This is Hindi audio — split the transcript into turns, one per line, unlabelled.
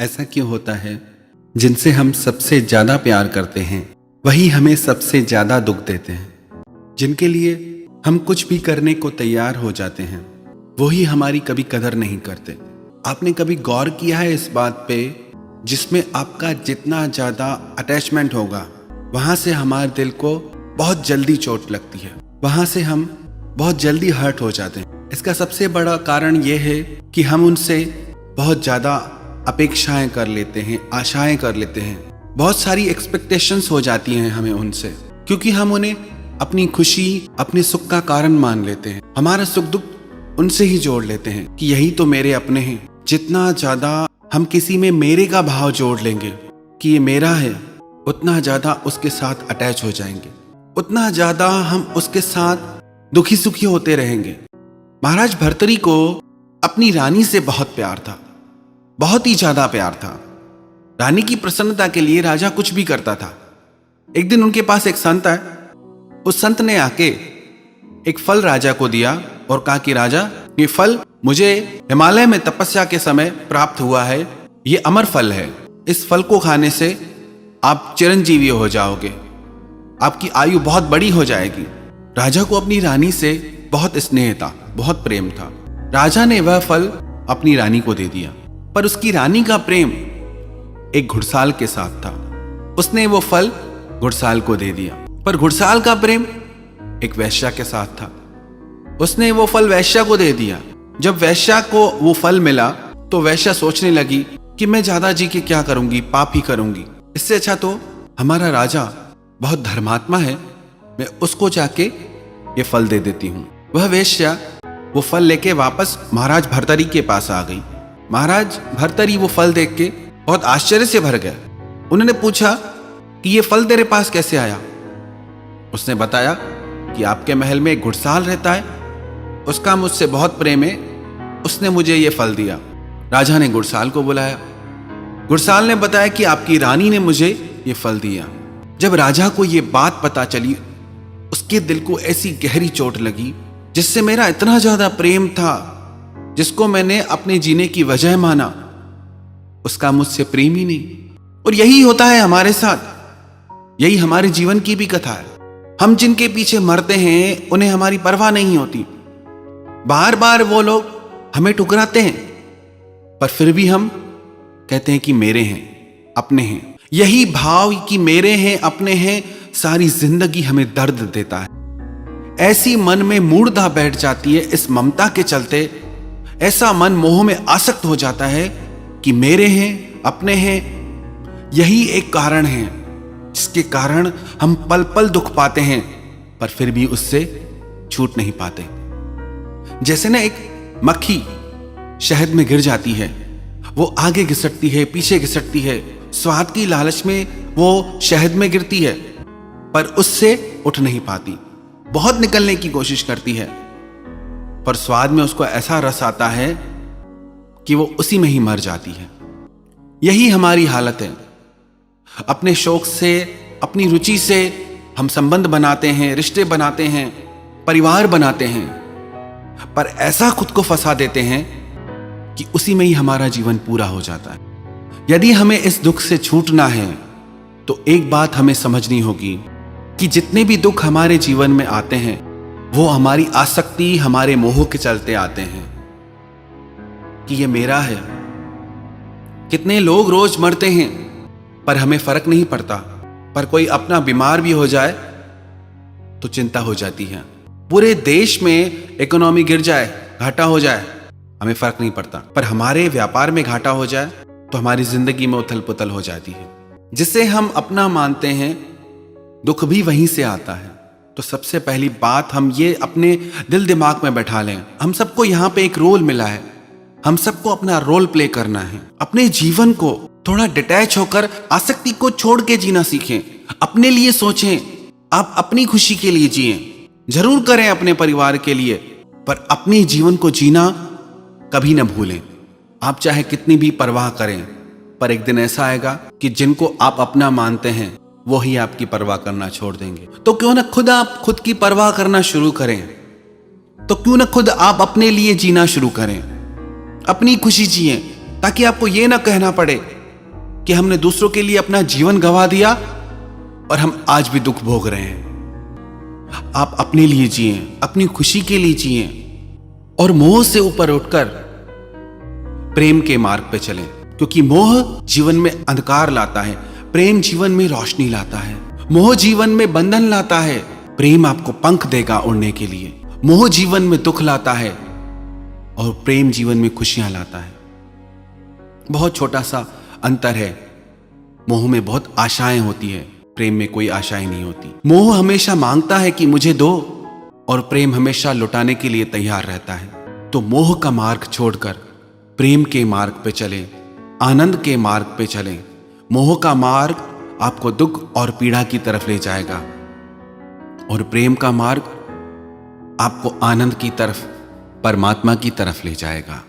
ऐसा क्यों होता है? जिनसे हम सबसे ज्यादा प्यार करते हैं वही हमें सबसे ज्यादा दुख देते हैं। जिनके लिए हम कुछ भी करने को तैयार हो जाते हैं वही हमारी कभी कदर नहीं करते। आपने कभी गौर किया है इस बात पे, जिसमें आपका जितना ज्यादा अटैचमेंट होगा वहां से हमारे दिल को बहुत जल्दी चोट लगती है, वहां से हम बहुत जल्दी हर्ट हो जाते हैं। इसका सबसे बड़ा कारण यह है कि हम उनसे बहुत ज्यादा अपेक्षाएं कर लेते हैं, आशाएं कर लेते हैं। बहुत सारी एक्सपेक्टेशंस हो जाती हैं हमें उनसे, क्योंकि हम उन्हें अपनी खुशी, अपने सुख का कारण मान लेते हैं। हमारा सुख दुख उनसे ही जोड़ लेते हैं कि यही तो मेरे अपने हैं। जितना ज्यादा हम किसी में मेरे का भाव जोड़ लेंगे कि ये मेरा है, उतना ज्यादा उसके साथ अटैच हो जाएंगे, उतना ज्यादा हम उसके साथ दुखी सुखी होते रहेंगे। महाराज भर्तरी को अपनी रानी से बहुत प्यार था, बहुत ही ज्यादा प्यार था। रानी की प्रसन्नता के लिए राजा कुछ भी करता था। एक दिन उनके पास एक संत है, उस संत ने आके एक फल राजा को दिया और कहा कि राजा, ये फल मुझे हिमालय में तपस्या के समय प्राप्त हुआ है, ये अमर फल है। इस फल को खाने से आप चिरंजीवी हो जाओगे, आपकी आयु बहुत बड़ी हो जाएगी। राजा को अपनी रानी से बहुत स्नेह था, बहुत प्रेम था। राजा ने वह फल अपनी रानी को दे दिया, पर उसकी रानी का प्रेम एक घुड़साल के साथ था। उसने वो फल घुड़साल को दे दिया, पर घुड़साल का प्रेम एक वैश्या के साथ था। उसने वो फल वैश्या को दे दिया। जब वैश्या को वो फल मिला तो वैश्या सोचने लगी कि मैं ज्यादा जी के क्या करूंगी, पाप ही करूंगी। इससे अच्छा तो हमारा राजा बहुत धर्मात्मा है, मैं उसको जाके ये फल दे देती हूँ। वह वैश्या वो फल लेके वापस महाराज भर्तरी के पास आ गई। महाराज भर्तरी वो फल देख के बहुत आश्चर्य से भर गए। उन्होंने पूछा कि ये फल तेरे पास कैसे आया? उसने बताया कि आपके महल में एक घुड़साल रहता है, उसका मुझसे बहुत प्रेम है, उसने मुझे ये फल दिया। राजा ने घुड़साल को बुलाया। घुड़साल ने बताया कि आपकी रानी ने मुझे ये फल दिया। जब राजा को ये बात पता चली, उसके दिल को ऐसी गहरी चोट लगी, जिससे मेरा इतना ज्यादा प्रेम था, जिसको मैंने अपने जीने की वजह माना, उसका मुझसे प्रेम ही नहीं। और यही होता है हमारे साथ, यही हमारे जीवन की भी कथा है। हम जिनके पीछे मरते हैं उन्हें हमारी परवाह नहीं होती। बार बार वो लोग हमें ठुकराते हैं, पर फिर भी हम कहते हैं कि मेरे हैं, अपने हैं। यही भाव कि मेरे हैं, अपने हैं, सारी जिंदगी हमें दर्द देता है। ऐसी मन में मूढ़ता बैठ जाती है इस ममता के चलते। ऐसा मन मोह में आसक्त हो जाता है कि मेरे हैं, अपने हैं। यही एक कारण है जिसके कारण हम पल पल दुख पाते हैं, पर फिर भी उससे छूट नहीं पाते। जैसे ना एक मक्खी शहद में गिर जाती है, वो आगे घिसटती है, पीछे घिसटती है, स्वाद की लालच में वो शहद में गिरती है, पर उससे उठ नहीं पाती। बहुत निकलने की कोशिश करती है, पर स्वाद में उसको ऐसा रस आता है कि वो उसी में ही मर जाती है। यही हमारी हालत है। अपने शौक से, अपनी रुचि से हम संबंध बनाते हैं, रिश्ते बनाते हैं, परिवार बनाते हैं, पर ऐसा खुद को फंसा देते हैं कि उसी में ही हमारा जीवन पूरा हो जाता है। यदि हमें इस दुख से छूटना है तो एक बात हमें समझनी होगी कि जितने भी दुख हमारे जीवन में आते हैं वो हमारी आसक्ति, हमारे मोह के चलते आते हैं कि ये मेरा है। कितने लोग रोज मरते हैं पर हमें फर्क नहीं पड़ता, पर कोई अपना बीमार भी हो जाए तो चिंता हो जाती है। पूरे देश में इकोनॉमी गिर जाए, घाटा हो जाए, हमें फर्क नहीं पड़ता, पर हमारे व्यापार में घाटा हो जाए तो हमारी जिंदगी में उथल पुथल हो जाती है। जिसे हम अपना मानते हैं दुख भी वहीं से आता है। तो सबसे पहली बात हम ये अपने दिल दिमाग में बैठा लें, हम सबको यहाँ पे एक रोल मिला है, हम सबको अपना रोल प्ले करना है। अपने जीवन को थोड़ा डिटैच होकर आसक्ति को छोड़ के जीना सीखें, अपने लिए सोचें, आप अपनी खुशी के लिए जिएं। जरूर करें अपने परिवार के लिए, पर अपने जीवन को जीना कभी न भूलें। आप चाहे कितनी भी परवाह करें, पर एक दिन ऐसा आएगा कि जिनको आप अपना मानते हैं वो ही आपकी परवाह करना छोड़ देंगे। तो क्यों ना खुद आप खुद की परवाह करना शुरू करें, तो क्यों ना खुद आप अपने लिए जीना शुरू करें, अपनी खुशी जिए, ताकि आपको यह ना कहना पड़े कि हमने दूसरों के लिए अपना जीवन गंवा दिया और हम आज भी दुख भोग रहे हैं। आप अपने लिए जिए, अपनी खुशी के लिए जिए और मोह से ऊपर उठकर प्रेम के मार्ग पे चलें, क्योंकि मोह जीवन में अंधकार लाता है, प्रेम जीवन में रोशनी लाता है। मोह जीवन में बंधन लाता है, प्रेम आपको पंख देगा उड़ने के लिए। मोह जीवन में दुख लाता है और प्रेम जीवन में खुशियां लाता है। बहुत छोटा सा अंतर है। मोह में बहुत आशाएं होती है, प्रेम में कोई आशाएं नहीं होती। मोह हमेशा मांगता है कि मुझे दो और प्रेम हमेशा लुटाने के लिए तैयार रहता है। तो मोह का मार्ग छोड़कर प्रेम के मार्ग पे चलें, आनंद के मार्ग पे चलें। मोह का मार्ग आपको दुख और पीड़ा की तरफ ले जाएगा और प्रेम का मार्ग आपको आनंद की तरफ, परमात्मा की तरफ ले जाएगा।